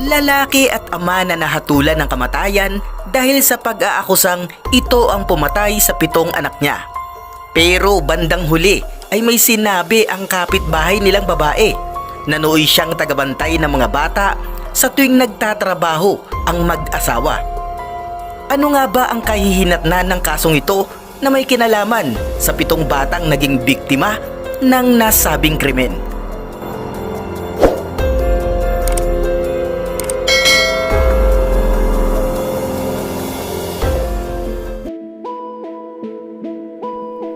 Lalaki at ama na nahatulan ng kamatayan dahil sa pag-aakusang ito ang pumatay sa 7 anak niya. Pero bandang huli ay may sinabi ang kapitbahay nilang babae na nooy siyang tagabantay ng mga bata sa tuwing nagtatrabaho ang mag-asawa. Ano nga ba ang kahihinatnan ng kasong ito na may kinalaman sa 7 batang naging biktima ng nasabing krimen?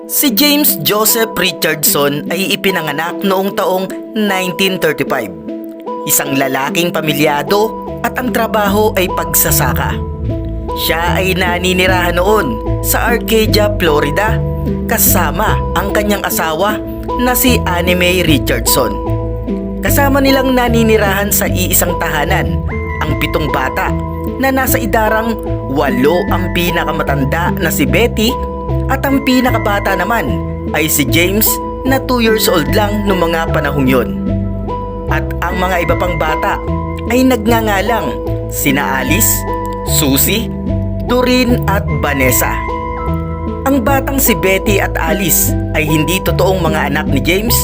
Si James Joseph Richardson ay ipinanganak noong taong 1935. Isang lalaking pamilyado at ang trabaho ay pagsasaka. Siya ay naninirahan noon sa Arcadia, Florida kasama ang kanyang asawa na si Annie Mae Richardson. Kasama nilang naninirahan sa iisang tahanan ang 7 bata na nasa idarang 8 ang pinakamatanda na si Betty at ang pinakabata naman ay si James na 2 years old lang noong mga panahong yon. At ang mga iba pang bata ay nagngangalang sina Alice, Susie, Doreen at Vanessa. Ang batang si Betty at Alice ay hindi totoong mga anak ni James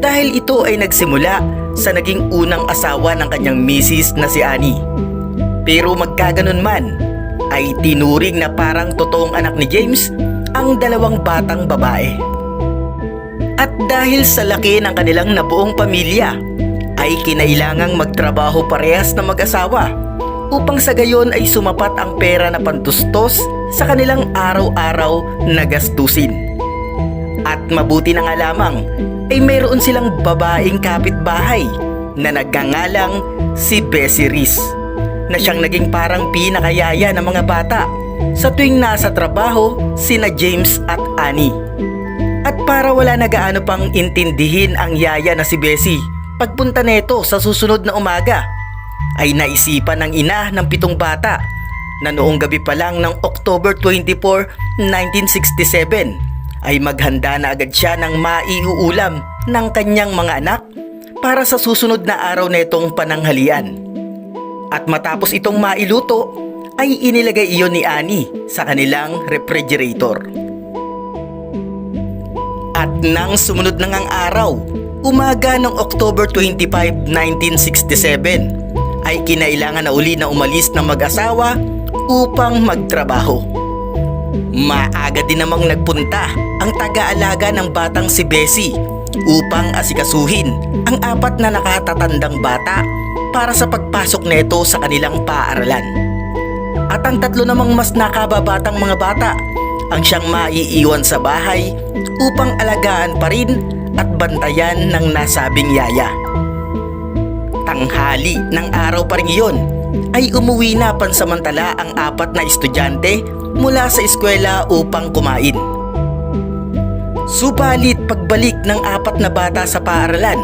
dahil ito ay nagsimula sa naging unang asawa ng kanyang misis na si Annie. Pero magkaganon man ay tinuring na parang totoong anak ni James ang 2 batang babae. At dahil sa laki ng kanilang nabuong pamilya ay kinailangang magtrabaho parehas na mag-asawa upang sa gayon ay sumapat ang pera na pantustos sa kanilang araw-araw na gastusin. At mabuti na nga lamang ay mayroon silang babaeng kapitbahay na nagngangalang si Bessie Reese na siyang naging parang pinakayaya ng mga bata sa tuwing nasa trabaho sina James at Annie. At para wala na gaano pang intindihin ang yaya na si Bessie, pagpunta neto sa susunod na umaga ay naisipan ng ina ng 7 bata na noong gabi pa lang ng October 24, 1967 ay maghanda na agad siya ng maiuulam ng kanyang mga anak para sa susunod na araw netong pananghalian. At matapos itong mailuto ay inilagay iyon ni Annie sa kanilang refrigerator. At nang sumunod na ngang araw, umaga ng October 25, 1967, ay kinailangan na uli na umalis ng mag-asawa upang magtrabaho. Maaga din namang nagpunta ang taga-alaga ng batang si Bessie upang asikasuhin ang 4 na nakatatandang bata para sa pagpasok neto sa kanilang paaralan. At ang 3 namang mas nakababatang mga bata ang siyang maiiwan sa bahay upang alagaan pa rin at bantayan ng nasabing yaya. Tanghali ng araw pa rin iyon ay umuwi na pansamantala ang 4 na estudyante mula sa eskwela upang kumain. Subalit pagbalik ng 4 na bata sa paaralan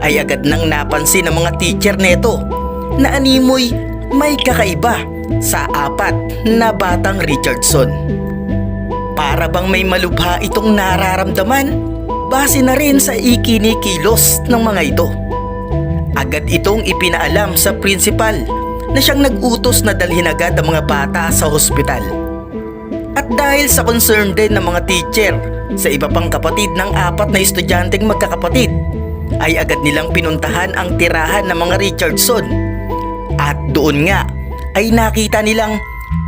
ay agad nang napansin ng mga teacher neto na animoy may kakaiba sa 4 na batang Richardson. Para bang may malubha itong nararamdaman base na rin sa ikinikilos ng mga ito. Agad itong ipinaalam sa principal na siyang nag-utos na dalhin agad ang mga bata sa hospital. At dahil sa concern din ng mga teacher sa iba pang kapatid ng 4 na estudyanteng magkakapatid, ay agad nilang pinuntahan ang tirahan ng mga Richardson. At doon nga ay nakita nilang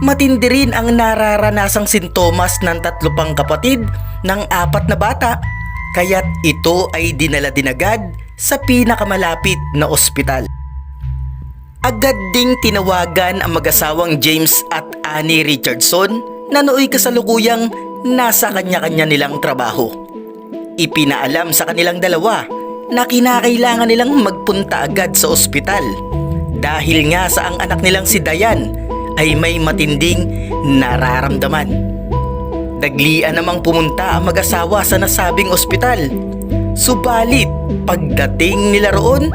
matindi rin ang nararanasang sintomas ng 3 pang kapatid ng 4 na bata, kaya't ito ay dinala din agad sa pinakamalapit na ospital. Agad ding tinawagan ang mag-asawang James at Annie Richardson na nooy kasalukuyang nasa kanya-kanya nilang trabaho. Ipinaalam sa kanilang 2 na kinakailangan nilang magpunta agad sa ospital dahil nga sa ang anak nilang si Diane ay may matinding nararamdaman. Daglian namang pumunta ang mag-asawa sa nasabing ospital. Subalit pagdating nila roon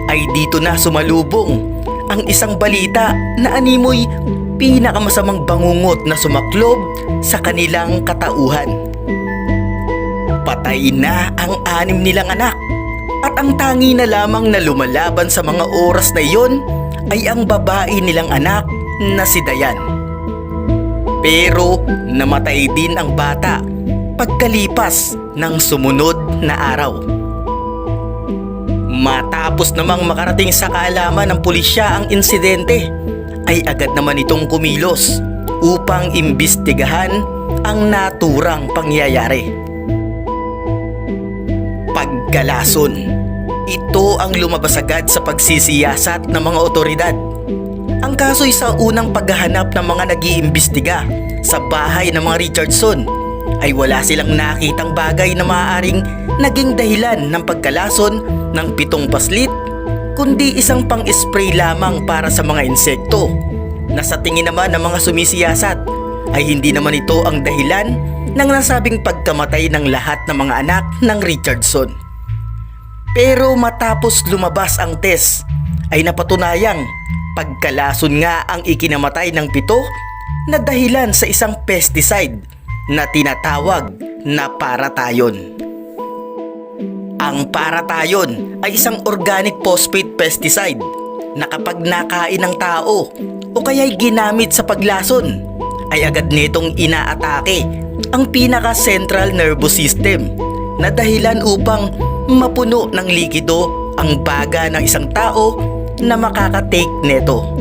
ay dito na sumalubong ang isang balita na animoy pinakamasamang bangungot na sumaklob sa kanilang katauhan. Patay na ang 6 nilang anak at ang tangi na lamang na lumalaban sa mga oras na iyon ay ang babae nilang anak na si Dayan. Pero namatay din ang bata pagkalipas ng sumunod na araw. Matapos namang makarating sa kaalaman ng pulisya ang insidente, ay agad naman itong kumilos upang imbestigahan ang naturang pangyayari. Pagkalason. Ito ang lumabas agad sa pagsisiyasat ng mga otoridad. Ang kaso'y sa unang paghahanap ng mga nag-iimbestiga sa bahay ng mga Richardson ay wala silang nakitang bagay na maaaring naging dahilan ng pagkalason ng 7 paslit, kundi isang pang-spray lamang para sa mga insekto na sa tingin naman ng mga sumisiyasat ay hindi naman ito ang dahilan ng nasabing pagkamatay ng lahat ng mga anak ng Richardson. Pero matapos lumabas ang test ay napatunayang pagkalason nga ang ikinamatay ng 7 na dahilan sa isang pesticide na tinatawag na paratayon. Ang paratayon ay isang organic phosphate pesticide na kapag nakain ng tao o kaya'y ginamit sa paglason ay agad nitong inaatake ang pinaka-central nervous system na dahilan upang mapuno ng likido ang baga ng isang tao na makakatake neto.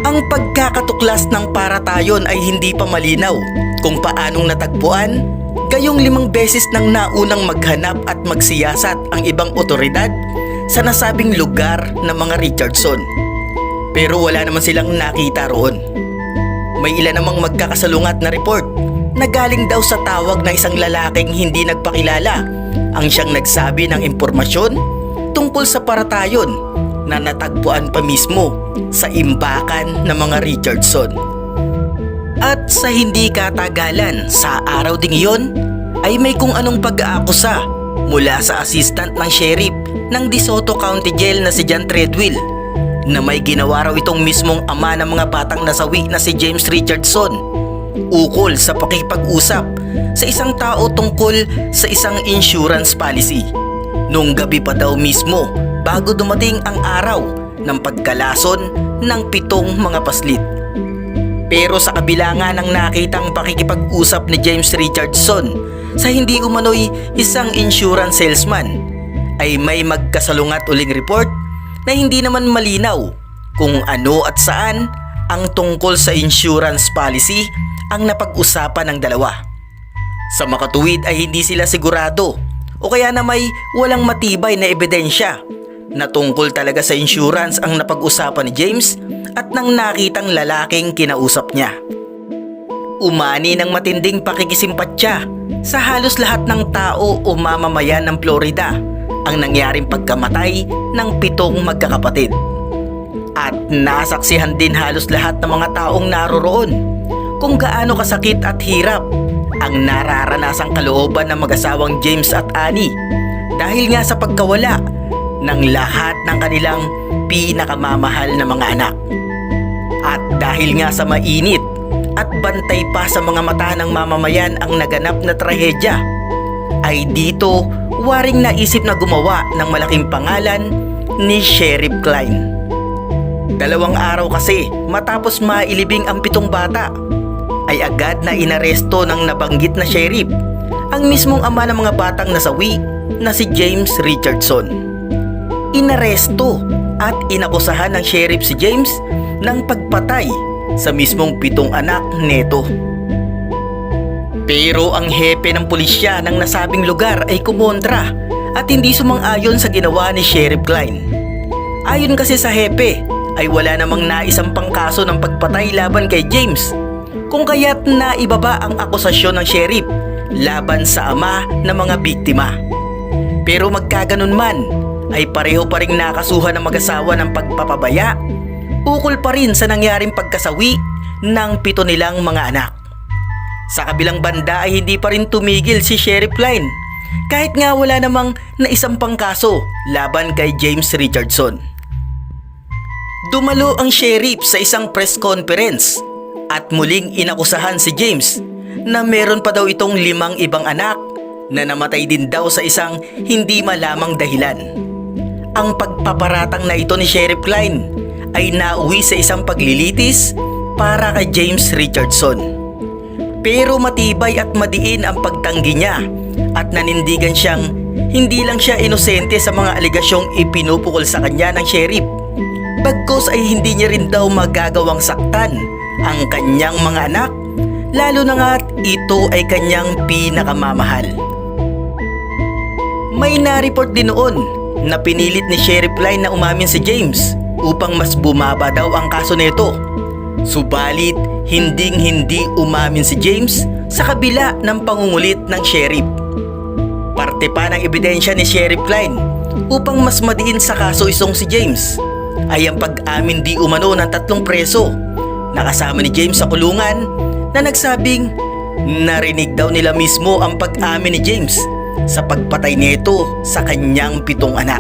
Ang pagkakatuklas ng paratayon ay hindi pa malinaw kung paanong natagpuan, gayong 5 beses nang naunang maghanap at magsiyasat ang ibang otoridad sa nasabing lugar ng mga Richardson. Pero wala naman silang nakita roon. May ilan namang magkakasalungat na report na galing daw sa tawag ng isang lalaking hindi nagpakilala ang siyang nagsabi ng impormasyon tungkol sa paratayon na natagpuan pa mismo sa imbakan ng mga Richardson. At sa hindi katagalan sa araw ding iyon ay may kung anong pag-aakusa mula sa assistant ng sheriff ng DeSoto County Jail na si John Treadwell na may ginawa raw itong mismong ama ng mga batang nasawi na si James Richardson ukol sa pakikipag-usap sa isang tao tungkol sa isang insurance policy. Nung gabi pa daw mismo bago dumating ang araw ng pagkalason ng 7 mga paslit. Pero sa kabila nga ng nakitang pakikipag-usap ni James Richardson sa hindi umano'y isang insurance salesman, ay may magkasalungat uling report na hindi naman malinaw kung ano at saan ang tungkol sa insurance policy ang napag-usapan ng dalawa. Sa makatuwid ay hindi sila sigurado o kaya na may walang matibay na ebidensya na tungkol talaga sa insurance ang napag-usapan ni James at ng nakitang lalaking kinausap niya. Umani ng matinding pakikisimpatya sa halos lahat ng tao o mamamayan ng Florida ang nangyaring pagkamatay ng 7 magkakapatid. At nasaksihan din halos lahat ng mga taong naroroon kung gaano kasakit at hirap ang nararanasang kalooban ng mag-asawang James at Annie dahil nga sa pagkawala ng lahat ng kanilang pinakamamahal na mga anak. At dahil nga sa mainit at bantay pa sa mga mata ng mamamayan ang naganap na trahedya, ay dito waring naisip na gumawa ng malaking pangalan ni Sheriff Klein. 2 araw kasi matapos mailibing ang 7 bata, ay agad na inaresto ng nabanggit na sheriff ang mismong ama ng mga batang nasawi na si James Richardson. Inaresto at inakusahan ng sheriff si James ng pagpatay sa mismong 7 anak neto. Pero ang hepe ng pulisya ng nasabing lugar ay kumontra at hindi sumang-ayon sa ginawa ni Sheriff Klein. Ayon kasi sa hepe ay wala namang naisampang kaso ng pagpatay laban kay James, kung kaya't naibaba ang akusasyon ng sheriff laban sa ama ng mga biktima. Pero magkaganon man ay pareho pa ring nakasuhan ng mag-asawa ng pagpapabaya ukol pa rin sa nangyaring pagkasawi ng 7 nilang mga anak. Sa kabilang banda ay hindi pa rin tumigil si Sheriff Klein kahit nga wala namang naisampang kaso laban kay James Richardson. Dumalo ang sheriff sa isang press conference at muling inakusahan si James na meron pa daw itong 5 ibang anak na namatay din daw sa isang hindi malamang dahilan. ang pagpaparatang na ito ni Sheriff Klein ay nauwi sa isang paglilitis para kay James Richardson. Pero matibay at madiin ang pagtanggi niya at nanindigan siyang hindi lang siya inosente sa mga aligasyong ipinupukol sa kanya ng sheriff. Bagkus ay hindi niya rin daw magagawang saktan ang kanyang mga anak, lalo na nga't ito ay kanyang pinakamamahal. May na-report din noon na pinilit ni Sheriff Klein na umamin si James upang mas bumaba daw ang kaso nito. Subalit hinding-hindi umamin si James sa kabila ng pangungulit ng sheriff. Parte pa ng ebidensya ni Sheriff Klein upang mas madiin sa kaso isong si James ay ang pag-amin di umano ng 3 preso na kasama ni James sa kulungan na nagsabing narinig daw nila mismo ang pag-amin ni James sa pagpatay nito sa kanyang 7 anak.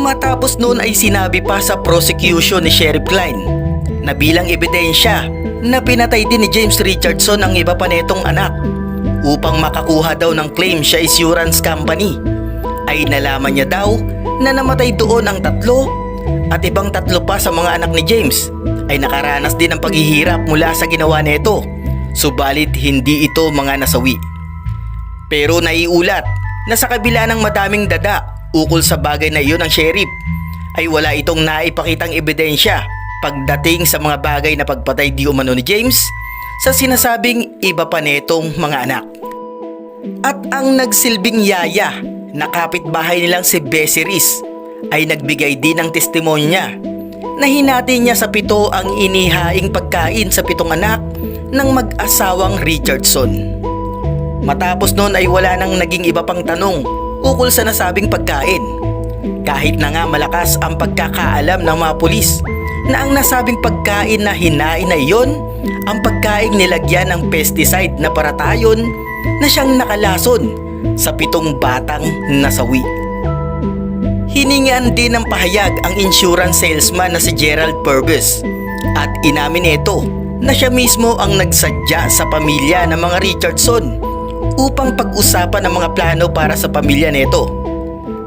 Matapos noon ay sinabi pa sa prosecution ni Sheriff Klein na bilang ebidensya na pinatay din ni James Richardson ang iba pa netong anak upang makakuha daw ng claim sa insurance company, ay nalaman niya daw na namatay doon ang 3 at ibang 3 pa sa mga anak ni James ay nakaranas din ng paghihirap mula sa ginawa nito, subalit hindi ito mga nasawi. Pero naiulat na sa kabila ng madaming dada ukol sa bagay na iyon ng sheriff ay wala itong naipakitang ebidensya pagdating sa mga bagay na pagpatay di umano ni James sa sinasabing iba pa netong mga anak. At ang nagsilbing yaya na kapitbahay nilang si Bessie Reese ay nagbigay din ng testimonya na hinati niya sa 7 ang inihaing pagkain sa 7 anak ng mag-asawang Richardson. Matapos noon ay wala nang naging iba pang tanong ukol sa nasabing pagkain. Kahit na nga malakas ang pagkakaalam ng mga pulis na ang nasabing pagkain na hinain na iyon ang pagkain nilagyan ng pesticide na paratayon na siyang nakalason sa 7 batang nasawi. Hiningan din ng pahayag ang insurance salesman na si Gerald Purvis at inamin nito na siya mismo ang nagsadya sa pamilya ng mga Richardson upang pag-usapan ang mga plano para sa pamilya nito.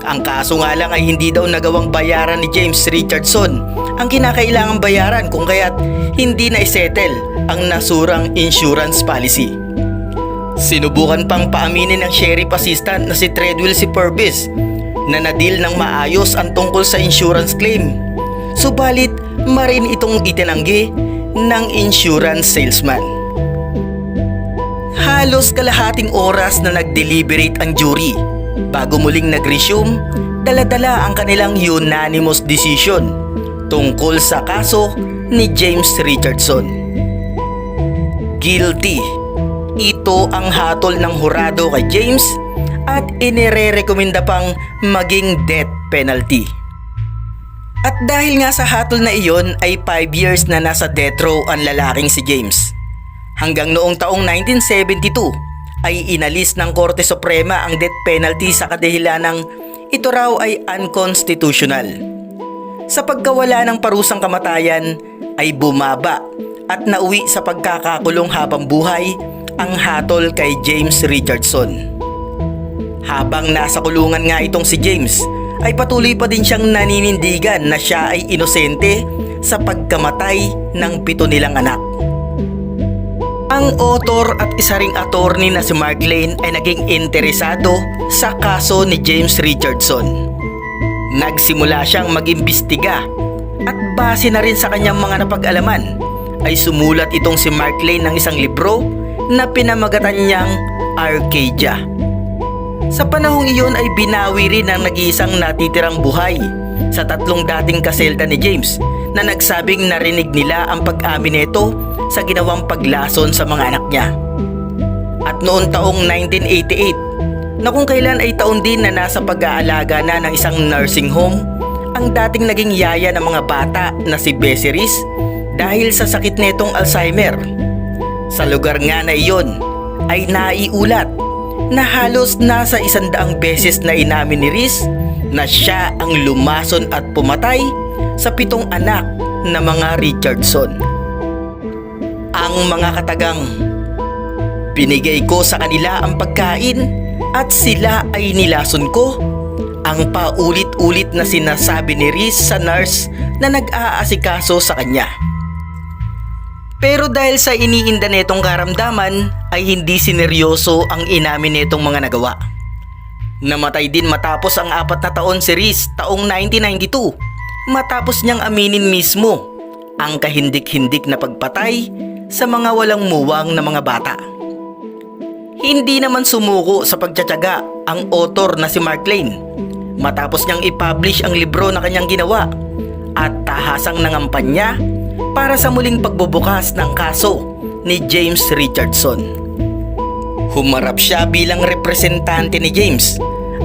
Ang kaso nga lang ay hindi daw nagawang bayaran ni James Richardson ang kinakailangang bayaran kung kaya't hindi na isettle ang nasurang insurance policy. Sinubukan pang paaminin ng sheriff assistant na si Treadwell si Purvis na nadil ng maayos ang tungkol sa insurance claim. Subalit marin itong itinanggi ng insurance salesman. Halos kalahating oras na nag-deliberate ang jury bago muling nag-resume, dala-dala ang kanilang unanimous decision tungkol sa kaso ni James Richardson. Guilty. Ito ang hatol ng hurado kay James at inirerekomenda pang maging death penalty. At dahil nga sa hatol na iyon ay 5 years na nasa death row ang lalaking si James. Hanggang noong taong 1972 ay inalis ng Korte Suprema ang death penalty sa kadahilan ng ito raw ay unconstitutional. Sa pagkawala ng parusang kamatayan ay bumaba at nauwi sa pagkakakulong habang buhay ang hatol kay James Richardson. Habang nasa kulungan nga itong si James ay patuloy pa din siyang naninindigan na siya ay inosente sa pagkamatay ng 7 nilang anak. Ang author at isa ring attorney na si Mark Lane ay naging interesado sa kaso ni James Richardson. Nagsimula siyang mag-imbestiga at base na rin sa kanyang mga napag-alaman ay sumulat itong si Mark Lane ng isang libro na pinamagatan niyang Arcadia. Sa panahong iyon ay binawi rin ang nag-iisang natitirang buhay sa 3 dating kaselda ni James na nagsabing narinig nila ang pag-amin nito sa ginawang paglason sa mga anak niya. At noong taong 1988 na kung kailan ay taon din na nasa pag-aalaga na ng isang nursing home ang dating naging yaya ng mga bata na si Bessie Reese dahil sa sakit netong Alzheimer. Sa lugar nga na iyon ay naiulat na halos nasa 100 beses na inamin ni Reese na siya ang lumason at pumatay sa 7 anak na mga Richardson. Ang mga katagang, binigay ko sa kanila ang pagkain at sila ay nilason ko ang paulit-ulit na sinasabi ni Reese sa nurse na nag-aasikaso sa kanya. Pero dahil sa iniinda netong karamdaman ay hindi sineryoso ang inamin netong mga nagawa. Namatay din matapos ang 4 na taon si Reese taong 1992 matapos niyang aminin mismo ang kahindik-hindik na pagpatay sa mga walang muwang na mga bata. Hindi naman sumuko sa pagtsatsaga ang author na si Mark Lane matapos niyang i-publish ang libro na kanyang ginawa at tahasang nangampanya para sa muling pagbubukas ng kaso ni James Richardson. Humarap siya bilang representante ni James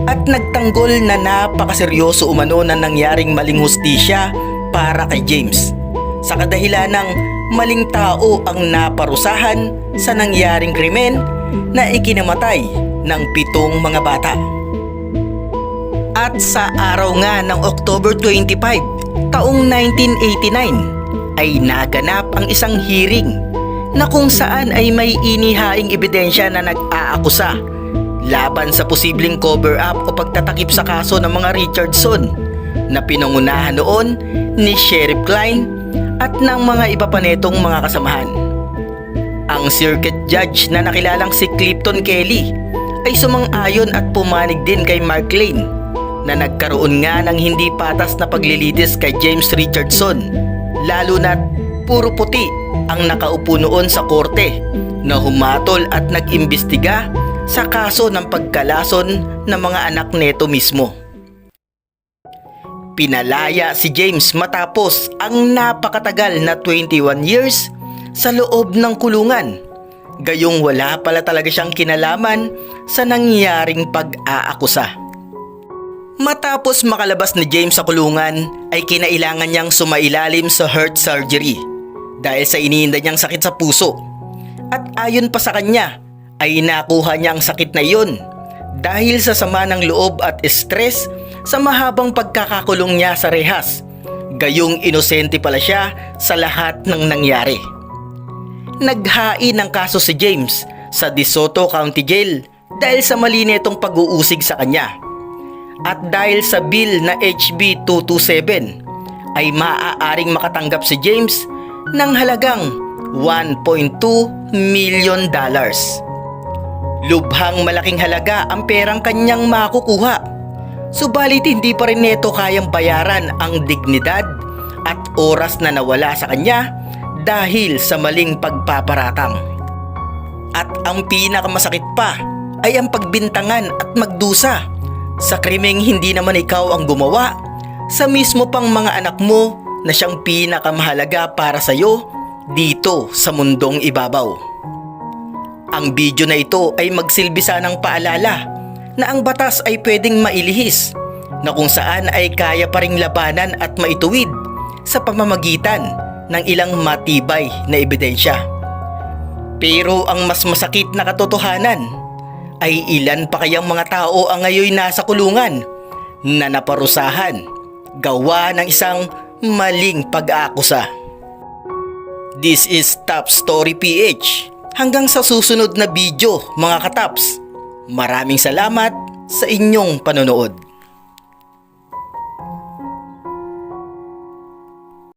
at nagtanggol na napakaseryoso umano na nangyaring maling hustisya para kay James sa kadahilan ng maling tao ang naparusahan sa nangyaring krimen na ikinamatay ng 7 mga bata. At sa araw nga ng October 25, taong 1989 ay naganap ang isang hearing na kung saan ay may inihaing ebidensya na nag-aakusa laban sa posibleng cover-up o pagtatakip sa kaso ng mga Richardson na pinangunahan noon ni Sheriff Klein at ng mga iba pa netong mga kasamahan. Ang circuit judge na nakilalang si Clifton Kelly ay sumang-ayon at pumanig din kay Mark Lane na nagkaroon nga ng hindi patas na paglilitis kay James Richardson, lalo na't puro puti ang nakaupo noon sa korte na humatol at nag-imbestiga sa kaso ng pagkalason ng mga anak neto mismo. Pinalaya si James matapos ang napakatagal na 21 years sa loob ng kulungan. Gayong wala pala talaga siyang kinalaman sa nangyaring pag-aakusa. Matapos makalabas ni James sa kulungan ay kinailangan niyang sumailalim sa heart surgery dahil sa iniinda niyang sakit sa puso. At ayon pa sa kanya ay nakuha niya ang sakit na iyon dahil sa sama ng loob at stress sa mahabang pagkakakulong niya sa rehas. Gayong inosente pala siya sa lahat ng nangyari. Naghain ng kaso si James sa DeSoto County Jail dahil sa mali nitong pag-uusig sa kanya. At dahil sa bill na HB 227 ay maaaring makatanggap si James ng halagang $1.2 million. Lubhang malaking halaga ang perang kanyang makukuha. Subalit hindi pa rin nito kayang bayaran ang dignidad at oras na nawala sa kanya dahil sa maling pagpaparatang. At ang pinakamasakit pa ay ang pagbintangan at magdusa sa krimeng hindi naman ikaw ang gumawa sa mismo pang mga anak mo na siyang pinakamahalaga para sa iyo dito sa mundong ibabaw. Ang video na ito ay magsilbi sanang paalala na ang batas ay pwedeng mailihis na kung saan ay kaya pa ring labanan at maituwid sa pamamagitan ng ilang matibay na ebidensya. Pero ang mas masakit na katotohanan ay ilan pa kayang mga tao ang ngayon nasa kulungan na naparusahan gawa ng isang maling pag-aakusa. This is Top Story PH. Hanggang sa susunod na video mga kataps. Maraming salamat sa inyong panonood.